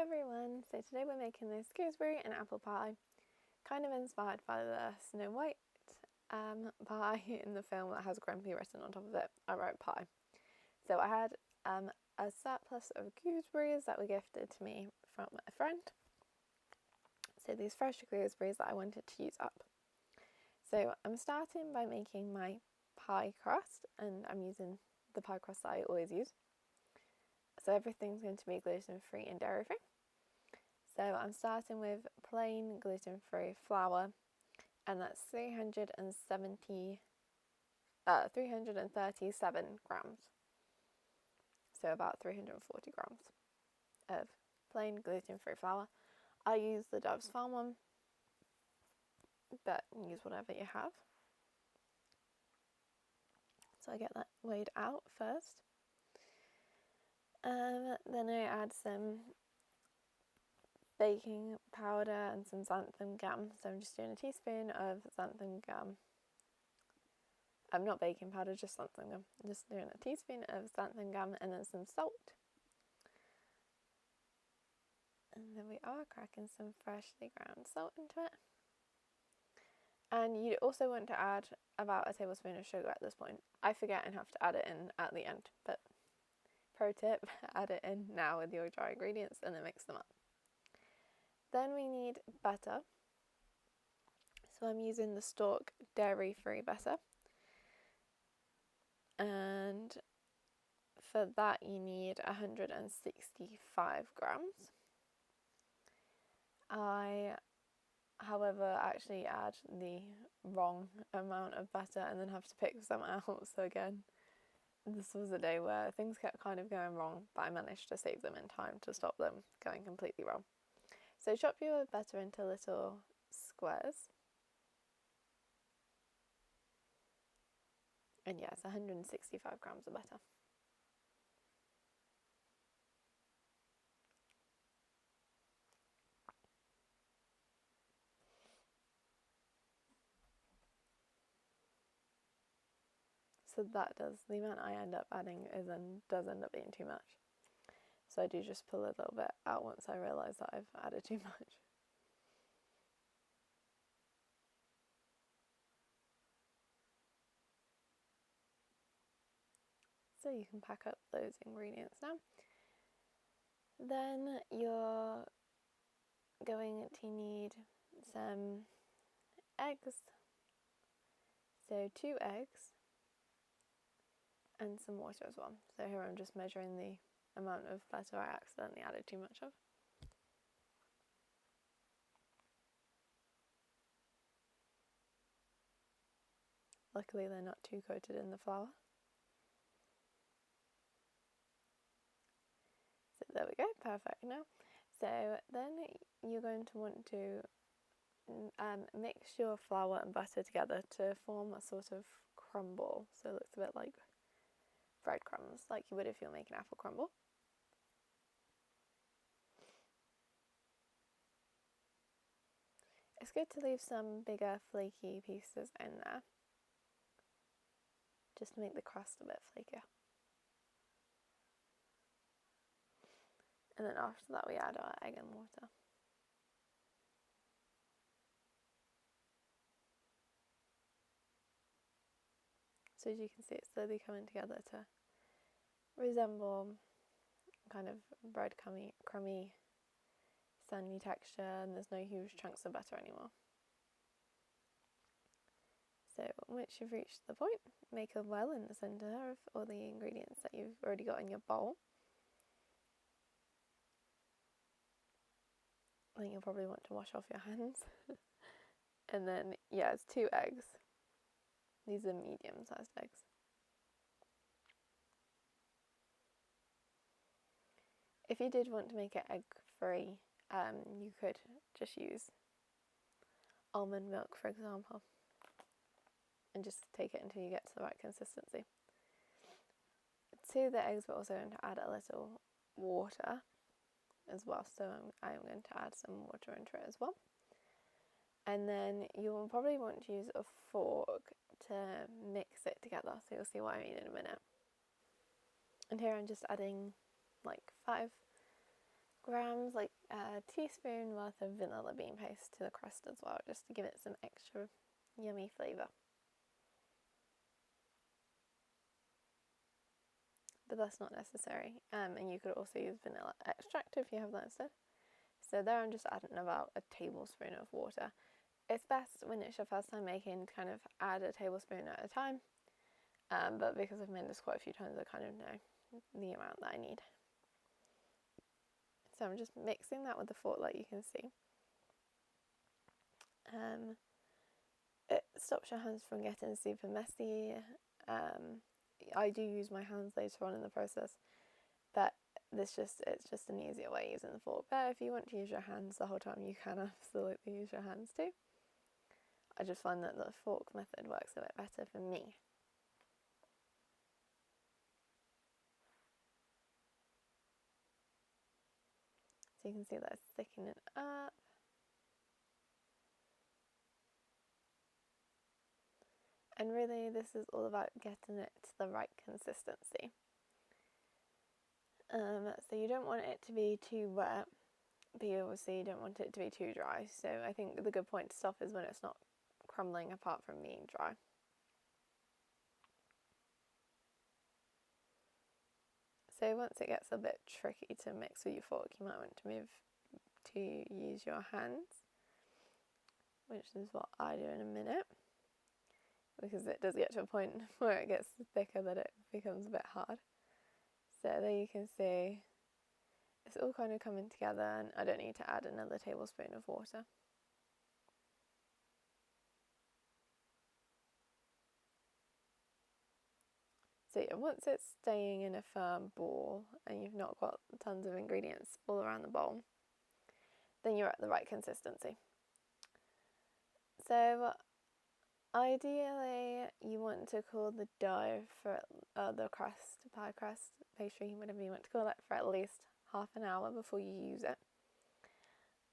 everyone! So today we're making this gooseberry and apple pie, kind of inspired by the Snow White pie in the film that has grumpy written on top of it. I wrote pie. So I had a surplus of gooseberries that were gifted to me from a friend. So these fresh gooseberries that I wanted to use up. So I'm starting by making my pie crust, and I'm using the pie crust that I always use. So everything's going to be gluten-free and dairy-free. So I'm starting with plain gluten-free flour, and that's 337 grams. So about 340 grams of plain gluten-free flour. I use the Dove's Farm one, but use whatever you have. So I get that weighed out first. Then I add some baking powder and some xanthan gum. So I'm just doing a teaspoon of xanthan gum. I'm not baking powder, just xanthan gum. I'm just doing a teaspoon of xanthan gum and then some salt. And then we are cracking some freshly ground salt into it. And you also want to add about a tablespoon of sugar at this point. I forget and have to add it in at the end, but pro tip, add it in now with your dry ingredients and then mix them up. Then we need butter. So I'm using the Stork dairy-free butter. And for that you need 165 grams. I, however, actually add the wrong amount of butter and then have to pick some out. So again, this was a day where things kept kind of going wrong, but I managed to save them in time to stop them going completely wrong. So chop your butter into little squares. And yes, 165 grams of butter. So that does, the amount I end up adding does end up being too much. So I do just pull a little bit out once I realise that I've added too much. So you can pack up those ingredients now. Then you're going to need some eggs. So 2 eggs and some water as well. So here I'm just measuring the amount of butter I accidentally added too much of. Luckily they're not too coated in the flour. So there we go, perfect now. So then you're going to want to mix your flour and butter together to form a sort of crumble. So it looks a bit like breadcrumbs, like you would if you're making apple crumble. It's good to leave some bigger flaky pieces in there, just to make the crust a bit flakier. And then after that we add our egg and water. So as you can see, it's slowly coming together to resemble kind of bread crummy sandy texture, and there's no huge chunks of butter anymore. So once you've reached the point, make a well in the centre of all the ingredients that you've already got in your bowl. I think you'll probably want to wash off your hands. And then, yeah, it's 2 eggs. These are medium-sized eggs. If you did want to make it egg-free, you could just use almond milk, for example, and just take it until you get to the right consistency. To the eggs, we're also going to add a little water as well, so I'm going to add some water into it as well. And then you'll probably want to use a fork to mix it together, so you'll see what I mean in a minute. And here I'm just adding like 5 grams, like a teaspoon worth of vanilla bean paste to the crust as well, just to give it some extra yummy flavour. But that's not necessary, and you could also use vanilla extract if you have that instead. So there I'm just adding about a tablespoon of water. It's best when it's your first time making to kind of add a tablespoon at a time, but because I've made this quite a few times, I kind of know the amount that I need. So I'm just mixing that with the fork, like you can see. It stops your hands from getting super messy. I do use my hands later on in the process, but it's just an easier way using the fork. But if you want to use your hands the whole time, you can absolutely use your hands too. I just find that the fork method works a bit better for me. So you can see that it's thickening up. And really this is all about getting it to the right consistency. So you don't want it to be too wet, but you obviously don't want it to be too dry. So I think the good point to stop is when it's not crumbling apart from being dry. So once it gets a bit tricky to mix with your fork, you might want to move to use your hands, which is what I do in a minute, because it does get to a point where it gets thicker that it becomes a bit hard. So there you can see it's all kind of coming together, and I don't need to add another tablespoon of water. So yeah, once it's staying in a firm ball and you've not got tons of ingredients all around the bowl, then you're at the right consistency. So ideally you want to cool the dough for the crust, pie crust, pastry, whatever you want to call it, for at least half an hour before you use it.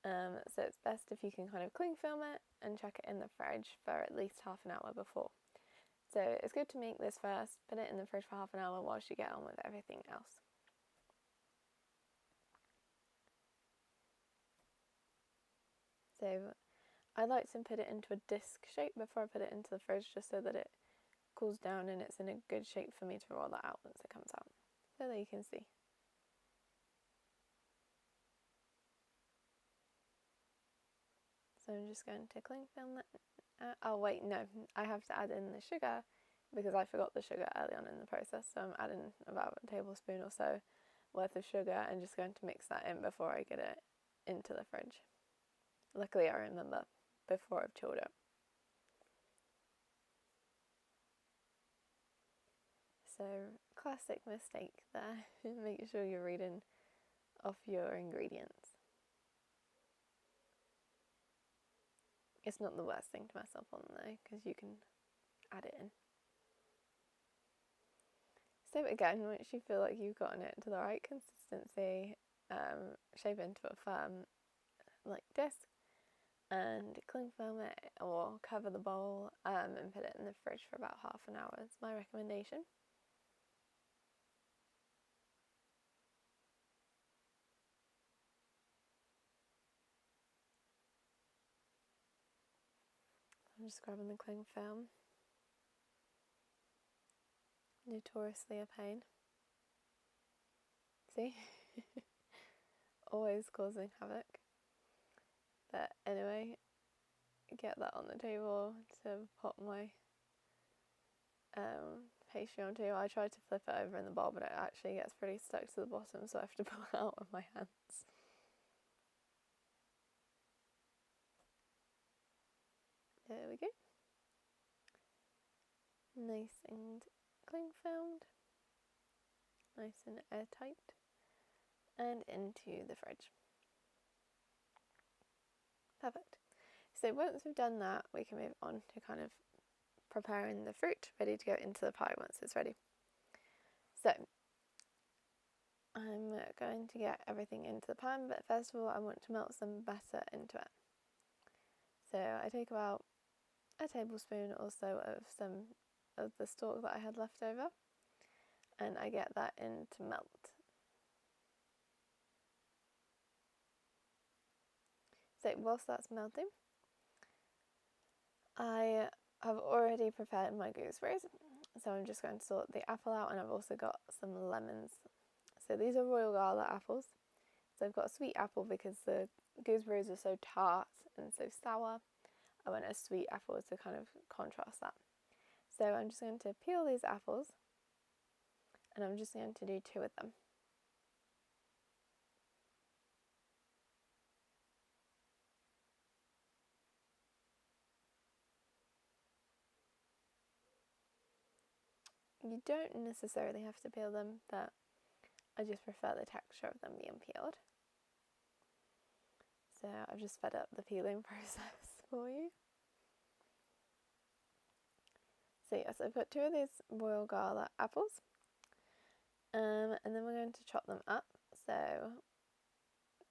So it's best if you can kind of cling film it and chuck it in the fridge for at least half an hour before. So it's good to make this first, put it in the fridge for half an hour whilst you get on with everything else. So I like to put it into a disc shape before I put it into the fridge, just so that it cools down and it's in a good shape for me to roll that out once it comes out. So there you can see. So I'm just going to cling film that. Oh wait, no, I have to add in the sugar because I forgot the sugar early on in the process. So I'm adding about a tablespoon or so worth of sugar and just going to mix that in before I get it into the fridge. Luckily I remember before I've chilled it. So classic mistake there, make sure you're reading off your ingredients. It's not the worst thing to mess up on though, because you can add it in. So again, once you feel like you've gotten it to the right consistency, shape it into a firm like disc and cling film it or cover the bowl and put it in the fridge for about half an hour. It's my recommendation. I'm just grabbing the cling film. Notoriously a pain. See? Always causing havoc. But anyway, get that on the table to pop my pastry onto. I tried to flip it over in the bowl, but it actually gets pretty stuck to the bottom, so I have to pull it out with my hands. There we go. Nice and cling filmed, nice and airtight, and into the fridge. Perfect. So once we've done that, we can move on to kind of preparing the fruit, ready to go into the pie once it's ready. So I'm going to get everything into the pan, but first of all I want to melt some butter into it. So I take about a tablespoon or so of some of the stalk that I had left over, and I get that in to melt. So whilst that's melting, I have already prepared my gooseberries. So I'm just going to sort the apple out, and I've also got some lemons. So these are Royal Gala apples. So I've got a sweet apple because the gooseberries are so tart and so sour. I want a sweet apple to kind of contrast that. So I'm just going to peel these apples, and I'm just going to do 2 of them. You don't necessarily have to peel them, but I just prefer the texture of them being peeled. So I've just sped up the peeling process for you. So yes, I've got 2 of these Royal Gala apples, and then we're going to chop them up. So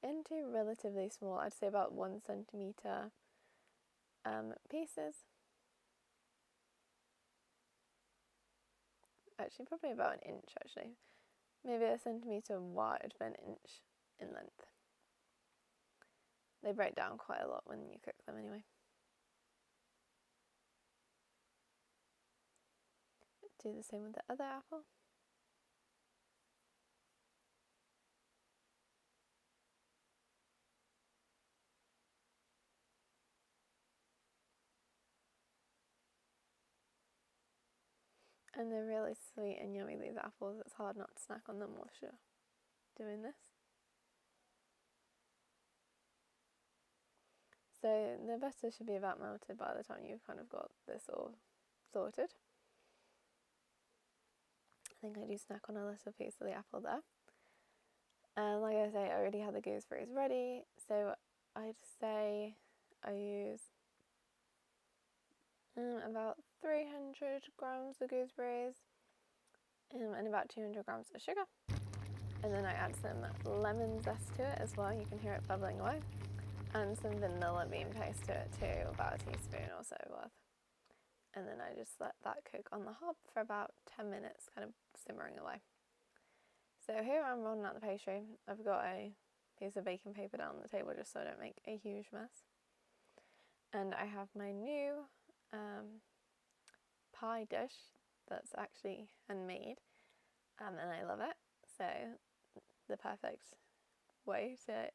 into relatively small, I'd say about 1 centimetre pieces. Actually, probably about an inch actually. Maybe a centimetre wide, but an inch in length. They break down quite a lot when you cook them anyway. Do the same with the other apple. And they're really sweet and yummy, these apples. It's hard not to snack on them whilst you're doing this. So the butter should be about melted by the time you've kind of got this all sorted. I think I do snack on a little piece of the apple there. And like I say, I already had the gooseberries ready, so I'd say I use about 300 grams of gooseberries and about 200 grams of sugar. And then I add some lemon zest to it as well, you can hear it bubbling away, and some vanilla bean paste to it too, about a teaspoon or so worth. And then I just let that cook on the hob for about 10 minutes, kind of simmering away. So here I'm rolling out the pastry. I've got a piece of baking paper down on the table just so I don't make a huge mess. And I have my new pie dish that's actually handmade, and I love it. So the perfect way to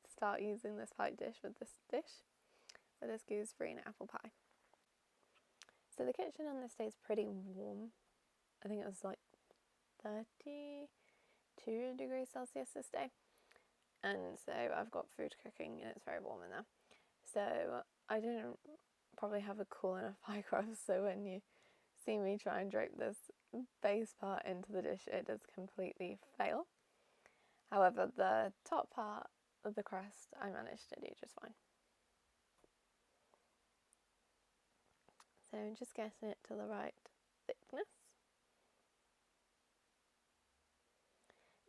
start using this pie dish with this gooseberry and apple pie. So the kitchen on this day is pretty warm. I think it was like 32 degrees Celsius this day. And so I've got food cooking and it's very warm in there. So I didn't probably have a cool enough pie crust, so when you see me try and drape this base part into the dish, it does completely fail. However, the top part of the crust I managed to do just fine. So just getting it to the right thickness.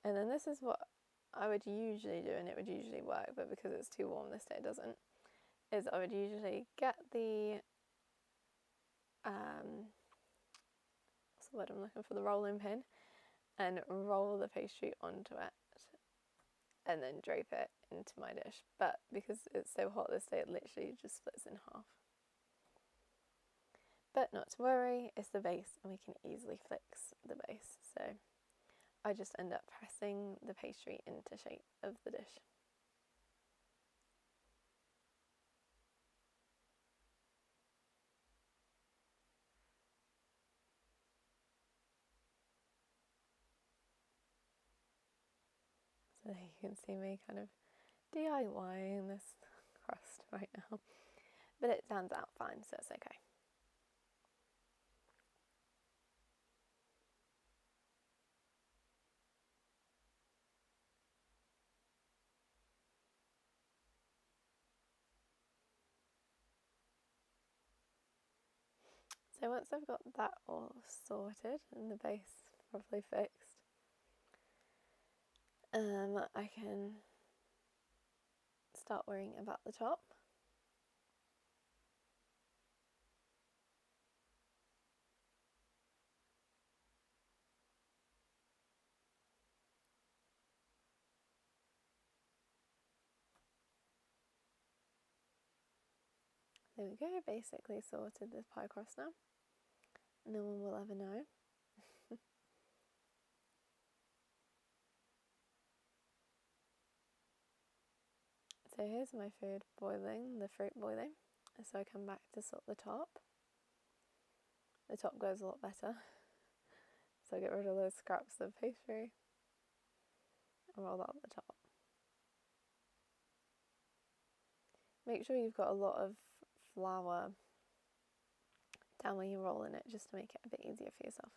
And then this is what I would usually do, and it would usually work, but because it's too warm this day it doesn't, is I would usually get the, what's the word I'm looking for, the rolling pin, and roll the pastry onto it, and then drape it into my dish. But because it's so hot this day, it literally just splits in half. But not to worry, it's the base and we can easily fix the base. So I just end up pressing the pastry into shape of the dish. So you can see me kind of DIYing this crust right now. But it turns out fine, so it's okay. So once I've got that all sorted and the base properly fixed, I can start worrying about the top. There we go, basically sorted this pie crust now. No one will ever know. So here's my food boiling, the fruit boiling. So I come back to sort the top. The top goes a lot better. So I get rid of those scraps of pastry and roll that at the top. Make sure you've got a lot of flour down where you're rolling it, just to make it a bit easier for yourself.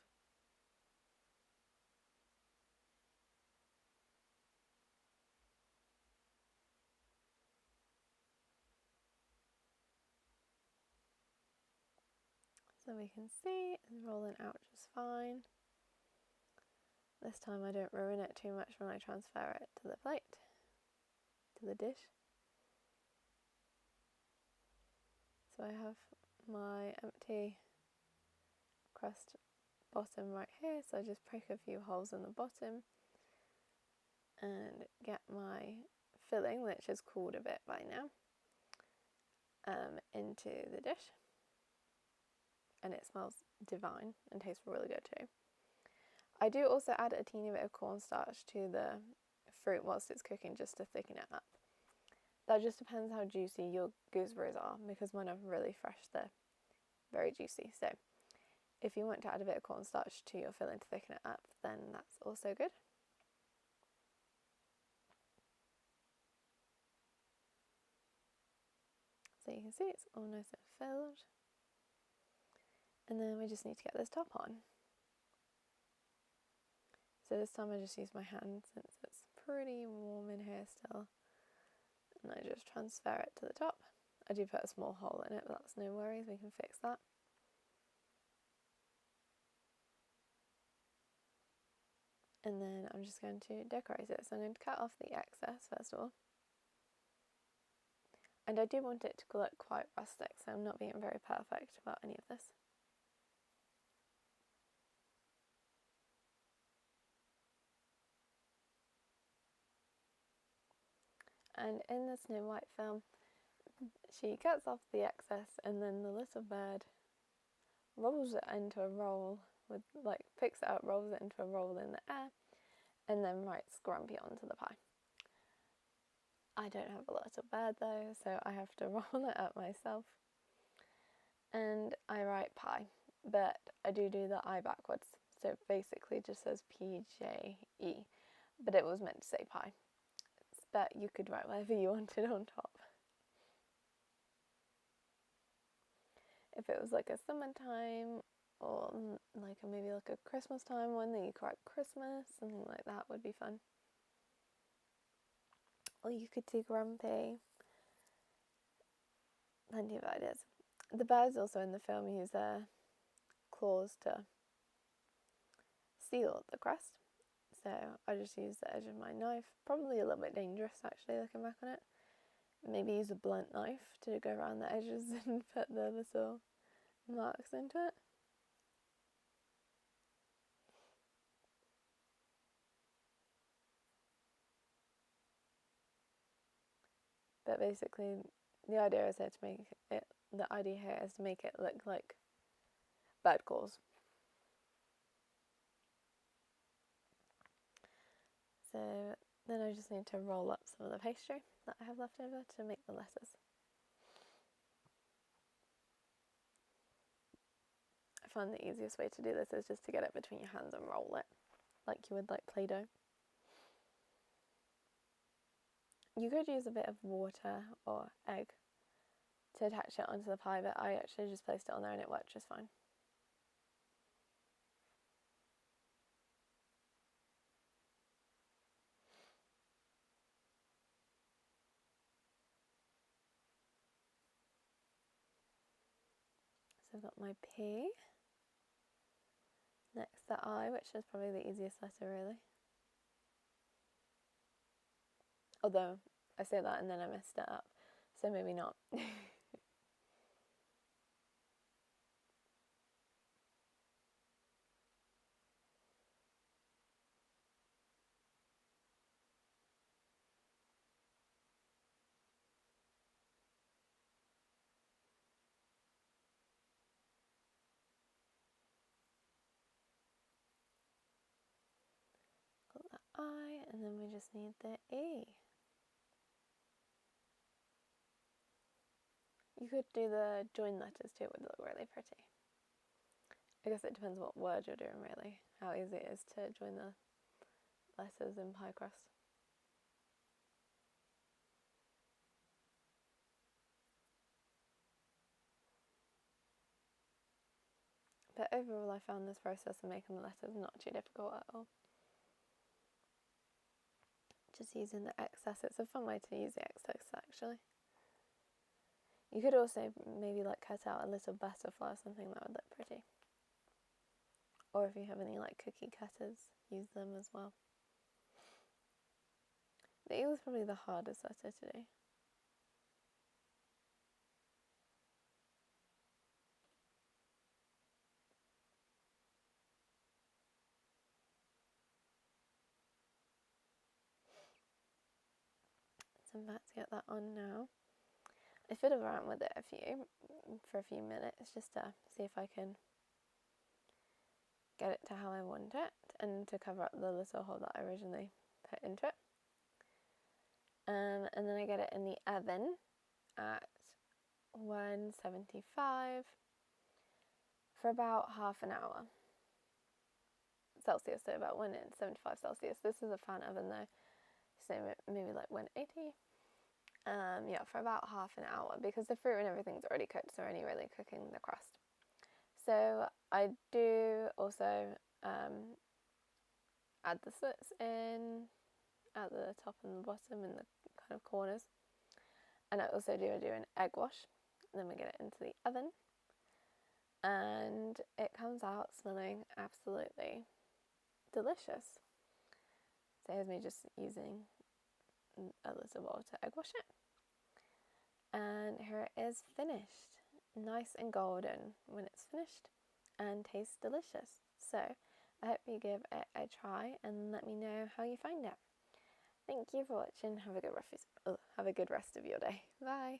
So we can see it's rolling out just fine. This time I don't ruin it too much when I transfer it to the plate, to the dish. So I have my empty crust bottom right here, so I just prick a few holes in the bottom and get my filling, which has cooled a bit by now, into the dish. And it smells divine and tastes really good too. I do also add a teeny bit of cornstarch to the fruit whilst it's cooking, just to thicken it up. That just depends how juicy your gooseberries are, because mine are really fresh, they're very juicy. So if you want to add a bit of cornstarch to your filling to thicken it up, then that's also good. So you can see it's all nice and filled. And then we just need to get this top on. So this time I just use my hand, since it's pretty warm in here still. And I just transfer it to the top. I do put a small hole in it, but that's no worries, we can fix that. And then I'm just going to decorate it. So I'm going to cut off the excess first of all. And I do want it to look quite rustic, so I'm not being very perfect about any of this. And in the Snow White film, she cuts off the excess and then the little bird rolls it into a roll, with picks it up, rolls it into a roll in the air, and then writes Grumpy onto the pie. I don't have a little bird though, so I have to roll it up myself. And I write pie, but I do the I backwards, so it basically just says PJE, but it was meant to say pie. But you could write whatever you wanted on top. If it was like a summertime, or maybe like a Christmas time one, then you could write Christmas, something like that would be fun. Or you could do Grumpy. Plenty of ideas. The birds also in the film use their claws to seal the crust. So I just use the edge of my knife. Probably a little bit dangerous actually, looking back on it. Maybe use a blunt knife to go around the edges and put the little marks into it. But basically, the idea is here to make it. The idea here is to make it look like bird calls. So then I just need to roll up some of the pastry that I have left over to make the letters. I find the easiest way to do this is just to get it between your hands and roll it, like you would like Play-Doh. You could use a bit of water or egg to attach it onto the pie, but I actually just placed it on there and it worked just fine. So I've got my P. Next the I, which is probably the easiest letter really. Although I say that and then I messed it up, so maybe not. I, and then we just need the E. You could do the join letters too, it would look really pretty. I guess it depends what word you're doing really, how easy it is to join the letters in pie crust. But overall I found this process of making the letters not too difficult at all. Just using the excess, it's a fun way to use the excess actually. You could also maybe like cut out a little butterfly or something, that would look pretty. Or if you have any like cookie cutters, use them as well. The E was probably the hardest letter to do. So I'm about to get that on now. I fiddled around with it for a few minutes just to see if I can get it to how I want it and to cover up the little hole that I originally put into it. And then I get it in the oven at 175 for about half an hour. Celsius, so about 175 Celsius. This is a fan oven though, so maybe like 180. Yeah, for about half an hour because the fruit and everything's already cooked, so we're only really cooking the crust. So I do also add the slits in at the top and the bottom and the kind of corners, and I also do an egg wash, and then we get it into the oven, and it comes out smelling absolutely delicious. So here's me just using a little bowl to egg wash it. And here it is finished, nice and golden when it's finished and tastes delicious. So I hope you give it a try and let me know how you find it. Thank you for watching. Have a good rest of your day. Bye.